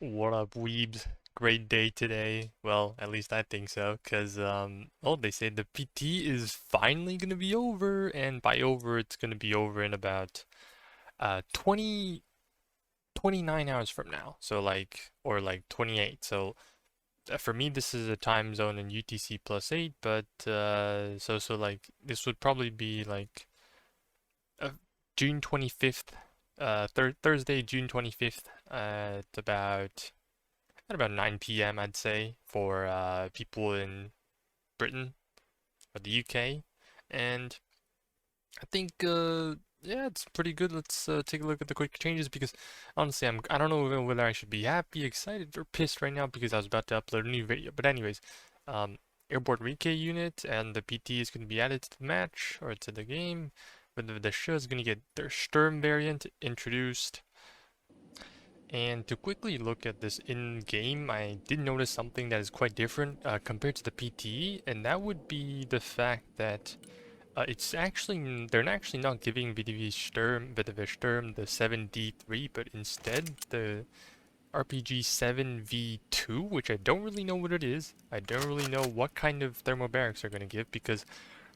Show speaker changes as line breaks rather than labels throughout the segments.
What up, weebs? Great day today. Well, at least I think so, because oh, they say the PT is finally gonna be over, and by over, it's gonna be over in about 20 29 hours from now. So or like 28. So for me, this is a time zone in UTC plus 8, but so like this would probably be like uh, June 25th, Thursday, June 25th, at about 9 p.m. I'd say for people in Britain or the UK, and I think yeah, it's pretty good. Let's take a look at the quick changes because honestly, I don't know whether I should be happy, excited, or pissed right now because I was about to upload a new video. But anyways, um, airborne recay unit and the PT is going to be added to the match or to the game. But the show is going to get their Sturm variant introduced. And to quickly look at this in-game, I did notice something that is quite different compared to the PTE, and that would be the fact that they're actually not giving VDV Sturm the 7D3, but instead the RPG 7V2, which I don't really know what it is. I don't really know what kind of thermobarics they're going to give because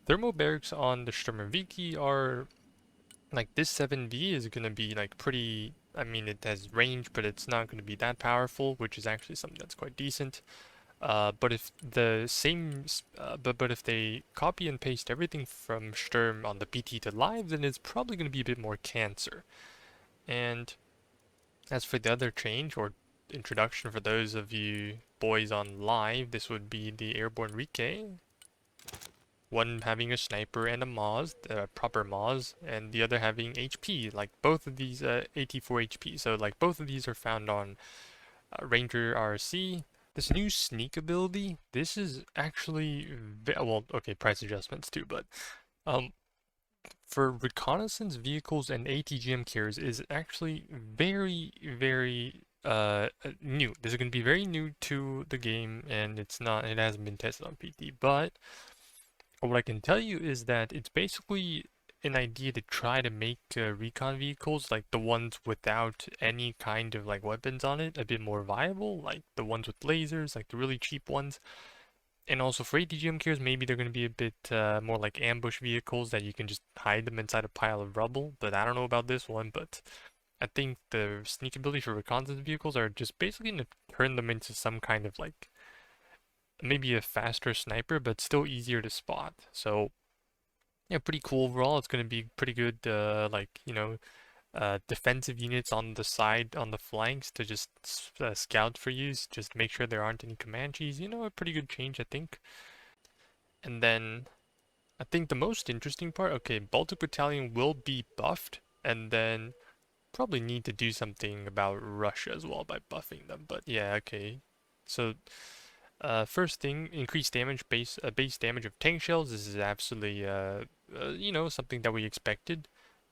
thermobarics on the Sturm Viki are like this 7V is going to be like pretty, I mean it has range, but it's not going to be that powerful, which is actually something that's quite decent. But if the same, but if they copy and paste everything from Sturm on the PT to live, then it's probably going to be a bit more cancer. And as for the other change or introduction for those of you boys on live, this would be the airborne Rike, one having a sniper and a Moz, proper Moz, and the other having HP, like both of these 84 HP. So like both of these are found on Ranger RC. This new sneak ability, this is actually, well, okay, price adjustments too, but um, for reconnaissance vehicles and ATGM carriers is actually very new. This is going to be very new to the game, and it hasn't been tested on PT, but what I can tell you is that it's basically an idea to try to make recon vehicles, like the ones without any kind of like weapons on it, a bit more viable, like the ones with lasers, like the really cheap ones. And also for ATGM carriers, maybe they're going to be a bit more like ambush vehicles that you can just hide them inside a pile of rubble. But I don't know about this one, but I think the sneak ability for reconnaissance vehicles are just basically going to turn them into some kind of like maybe a faster sniper, but still easier to spot. So yeah, pretty cool overall. It's going to be pretty good, defensive units on the side, on the flanks to just scout for you, just make sure there aren't any Comanches. You know, a pretty good change, I think. And then I think the most interesting part, okay, Baltic Battalion will be buffed, and then probably need to do something about Russia as well by buffing them. But yeah, okay. So first thing, increased base damage of tank shells. This is absolutely, something that we expected.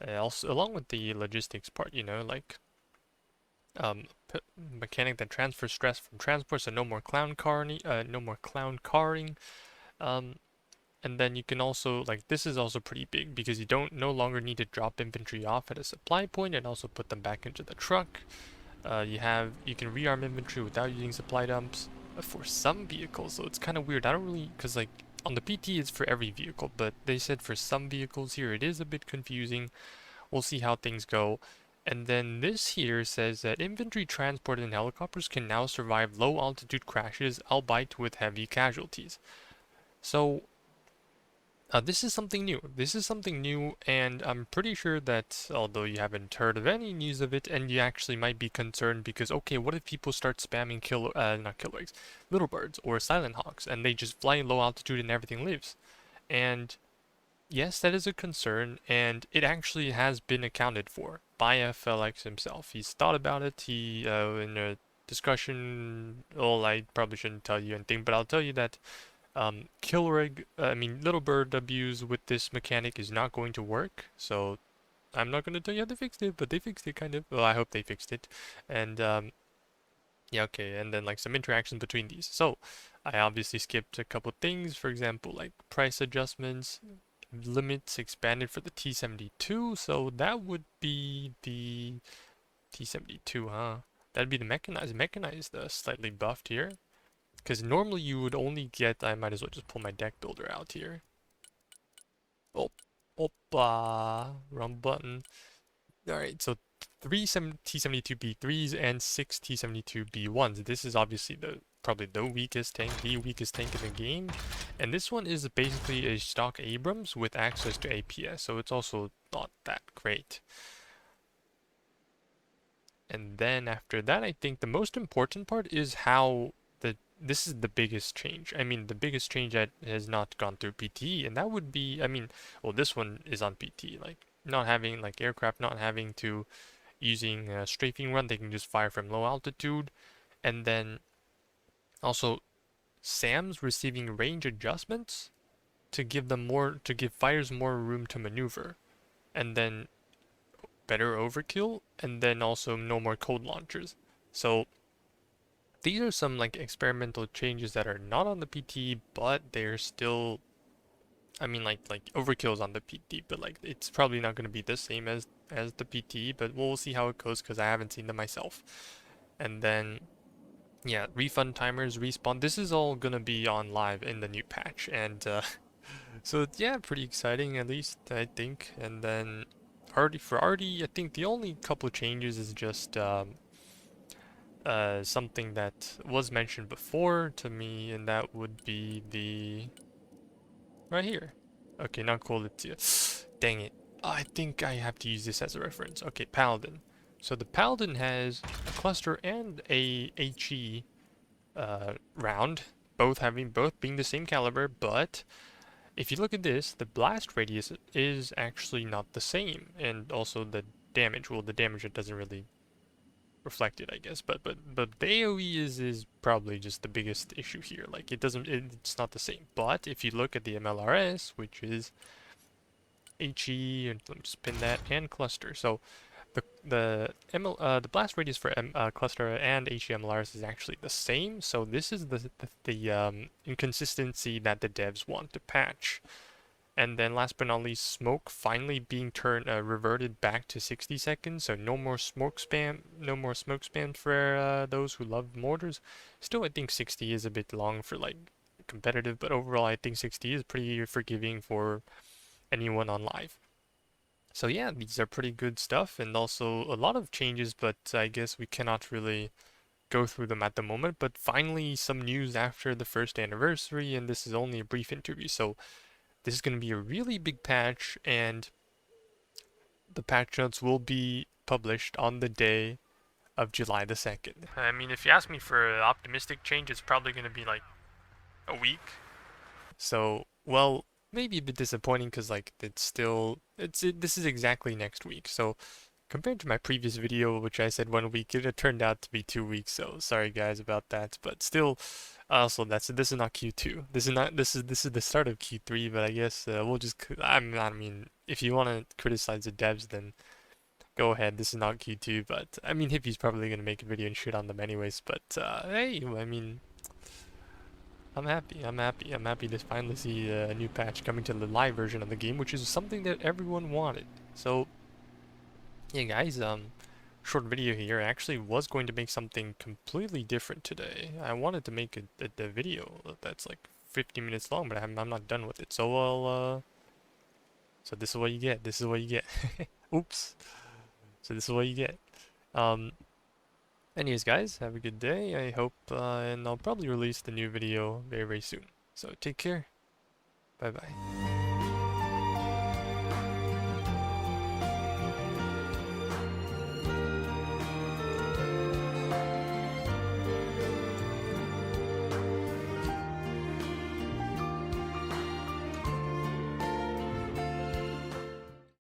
Also, along with the logistics part, like um, mechanic that transfers stress from transport, so no more no more clown carring. Um, and then you can also, like, this is also pretty big because you don't no longer need to drop infantry off at a supply point and also put them back into the truck. You can rearm infantry without using supply dumps for some vehicles, so it's kind of weird. I don't really, because like on the PT it's for every vehicle, but they said for some vehicles here it is a bit confusing. We'll see how things go. And then this here says that infantry transported in helicopters can now survive low altitude crashes, albeit with heavy casualties. So this is something new. This is something new, and I'm pretty sure that although you haven't heard of any news of it, and you actually might be concerned because, okay, what if people start spamming not killer eggs, little birds or silent hawks, and they just fly in low altitude and everything lives? And yes, that is a concern, and it actually has been accounted for by FLX himself. He's thought about it. In a discussion, well, I probably shouldn't tell you anything, but I'll tell you that Little Bird W's with this mechanic is not going to work, so I'm not going to tell you how they fixed it, but they fixed it kind of. Well, I hope they fixed it. And yeah, okay, and then like some interactions between these. So I obviously skipped a couple things, for example, like price adjustments, limits expanded for the T72, so that would be the T72, huh? That'd be the mechanized. Mechanized, slightly buffed here. Because normally you would only get, I might as well just pull my deck builder out here. Oh, oppa, wrong button. Alright, so three T72B3s and six T72B1s. This is obviously probably the weakest tank in the game. And this one is basically a stock Abrams with access to APS, so it's also not that great. And then after that, I think the most important part is how this is the biggest change. I mean, the biggest change that has not gone through PTE, and that would be, I mean, well, this one is on PTE, like not having like aircraft not having to using a strafing run, they can just fire from low altitude, and then also SAMs receiving range adjustments to give fires more room to maneuver, and then better overkill, and then also no more cold launchers. So these are some like experimental changes that are not on the PT, but they're still, I mean, like overkill is on the PT, but like it's probably not going to be the same as the PT, but we'll see how it goes because I haven't seen them myself. And then yeah, refund timers, respawn. This is all gonna be on live in the new patch, and so yeah, pretty exciting at least I think. And then for Artie, I think the only couple of changes is just something that was mentioned before to me, and that would be the right here. Okay, not quality. Dang it. I think I have to use this as a reference. Okay, Paladin. So the Paladin has a cluster and a HE round, both being the same caliber, but if you look at this, the blast radius is actually not the same, and also the damage. Well, the damage it doesn't really reflected, I guess. But the AoE is probably just the biggest issue here. Like it's not the same. But if you look at the MLRS, which is HE, and let me just pin that, and cluster. So the blast radius for cluster and HE MLRS is actually the same. So this is the inconsistency that the devs want to patch. And then last but not least, smoke finally being reverted back to 60 seconds, so no more smoke spam for those who love mortars. Still, I think 60 is a bit long for like competitive, but overall I think 60 is pretty forgiving for anyone on live. So yeah, these are pretty good stuff, and also a lot of changes, but I guess we cannot really go through them at the moment. But finally, some news after the first anniversary, and this is only a brief interview, so this is going to be a really big patch, and the patch notes will be published on the day of July the 2nd. I mean, if you ask me for an optimistic change, it's probably going to be like a week. So, well, maybe a bit disappointing because like this is exactly next week. So compared to my previous video, which I said 1 week, it turned out to be 2 weeks. So sorry guys about that. But still, also this is not Q2. This is the start of Q3. But I guess we'll just I mean, if you want to criticize the devs, then go ahead. This is not Q2. But I mean, Hippie's probably gonna make a video and shit on them anyways. But hey, I mean. I'm happy. I'm happy to finally see a new patch coming to the live version of the game, which is something that everyone wanted. So, yeah, guys, short video here. I actually was going to make something completely different today. I wanted to make a video that's like 50 minutes long, but I'm not done with it. So, so this is what you get. This is what you get. Oops. So this is what you get. Um, Anyways, guys, have a good day. I hope, and I'll probably release the new video very, very soon. So take care. Bye bye.